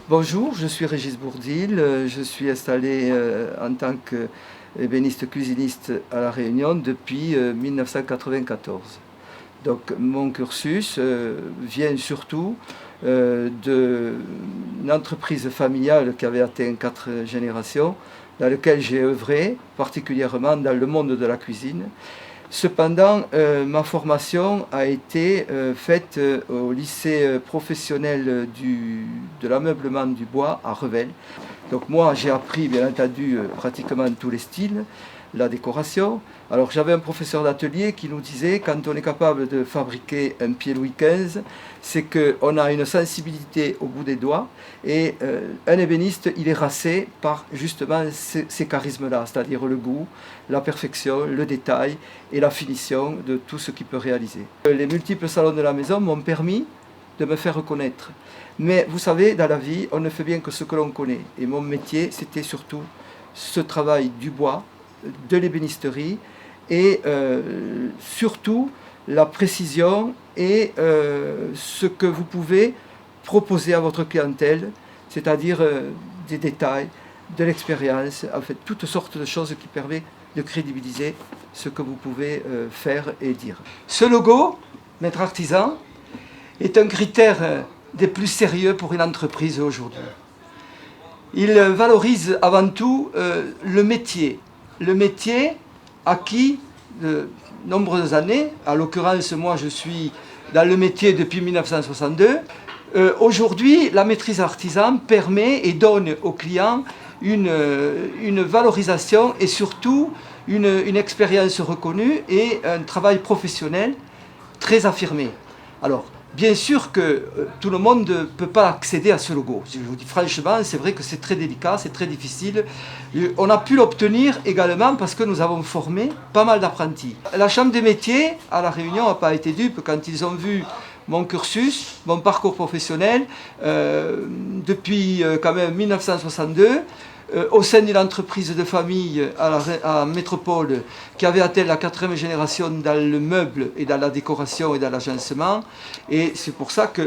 Bonjour, je suis Régis Bourdil, je suis installé en tant qu'ébéniste cuisiniste à La Réunion depuis 1994. Donc mon cursus vient surtout d'une entreprise familiale qui avait atteint 4 générations, dans laquelle j'ai œuvré, particulièrement dans le monde de la cuisine. Cependant, ma formation a été faite au lycée professionnel de l'ameublement du bois à Revel. Donc moi, j'ai appris bien entendu pratiquement tous les styles, la décoration. Alors j'avais un professeur d'atelier qui nous disait, quand on est capable de fabriquer un pied Louis XV, c'est qu'on a une sensibilité au bout des doigts, et un ébéniste, il est racé par justement ces charismes-là, c'est-à-dire le goût, la perfection, le détail et la finition de tout ce qu'il peut réaliser. Les multiples salons de la maison m'ont permis de me faire reconnaître. Mais vous savez, dans la vie, on ne fait bien que ce que l'on connaît. Et mon métier, c'était surtout ce travail du bois, de l'ébénisterie, et surtout la précision et ce que vous pouvez proposer à votre clientèle, c'est-à-dire des détails, de l'expérience, en fait, toutes sortes de choses qui permettent de crédibiliser ce que vous pouvez faire et dire. Ce logo, Maître Artisan, est un critère des plus sérieux pour une entreprise aujourd'hui. Il valorise avant tout le métier acquis de nombreuses années. En l'occurrence, moi je suis dans le métier depuis 1962. Aujourd'hui, la maîtrise artisan permet et donne aux clients une valorisation et surtout une expérience reconnue et un travail professionnel très affirmé. Alors, bien sûr que tout le monde ne peut pas accéder à ce logo. Je vous dis franchement, c'est vrai que c'est très délicat, c'est très difficile. On a pu l'obtenir également parce que nous avons formé pas mal d'apprentis. La Chambre des métiers à La Réunion n'a pas été dupe quand ils ont vu mon cursus, mon parcours professionnel, depuis quand même 1962, au sein d'une entreprise de famille à Métropole qui avait atteint la 4e génération dans le meuble et dans la décoration et dans l'agencement. Et c'est pour ça que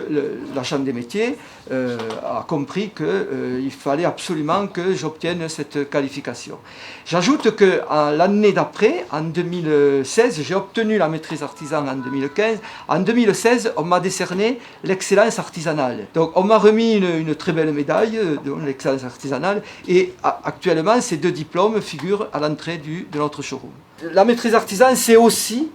la Chambre des métiers a compris qu'il fallait absolument que j'obtienne cette qualification. J'ajoute que l'année d'après, en 2016, j'ai obtenu la maîtrise artisan en 2015. En 2016, on m'a décerné l'excellence artisanale. Donc on m'a remis une très belle médaille de l'excellence artisanale, et actuellement ces 2 diplômes figurent à l'entrée de notre showroom. La maîtrise artisan, c'est aussi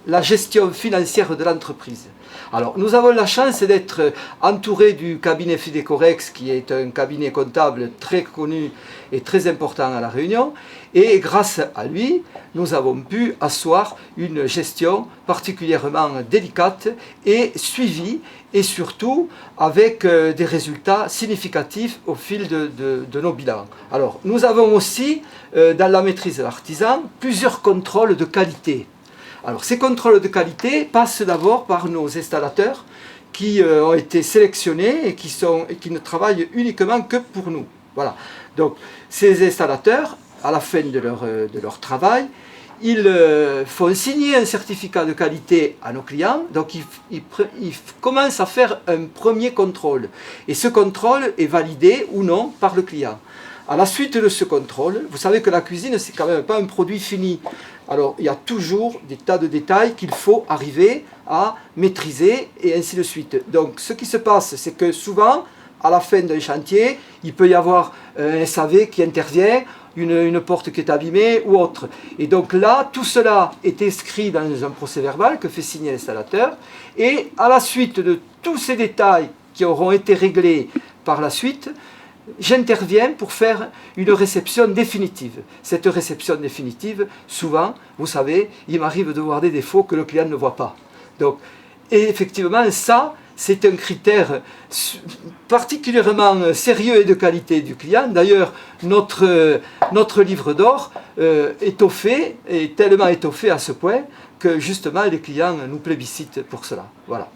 la gestion financière de l'entreprise. Alors, nous avons la chance d'être entourés du cabinet Fidecorex, qui est un cabinet comptable très connu et très important à La Réunion. Et grâce à lui, nous avons pu asseoir une gestion particulièrement délicate et suivie, et surtout avec des résultats significatifs au fil de nos bilans. Alors, nous avons aussi, dans la maîtrise de l'artisan, plusieurs contrôles de qualité. Alors, ces contrôles de qualité passent d'abord par nos installateurs qui ont été sélectionnés et qui ne travaillent uniquement que pour nous. Voilà. Donc, ces installateurs, à la fin de leur travail, ils font signer un certificat de qualité à nos clients. Donc, ils commencent à faire un premier contrôle. Et ce contrôle est validé ou non par le client. À la suite de ce contrôle, vous savez que la cuisine, c'est quand même pas un produit fini. Alors, il y a toujours des tas de détails qu'il faut arriver à maîtriser et ainsi de suite. Donc, ce qui se passe, c'est que souvent, à la fin d'un chantier, il peut y avoir un SAV qui intervient, une porte qui est abîmée ou autre. Et donc là, tout cela est inscrit dans un procès-verbal que fait signer l'installateur. Et à la suite de tous ces détails qui auront été réglés par la suite, j'interviens pour faire une réception définitive. Cette réception définitive, souvent, vous savez, il m'arrive de voir des défauts que le client ne voit pas. Donc, et effectivement, ça, c'est un critère particulièrement sérieux et de qualité du client. D'ailleurs, notre livre d'or est tellement étoffé à ce point que justement les clients nous plébiscitent pour cela. Voilà.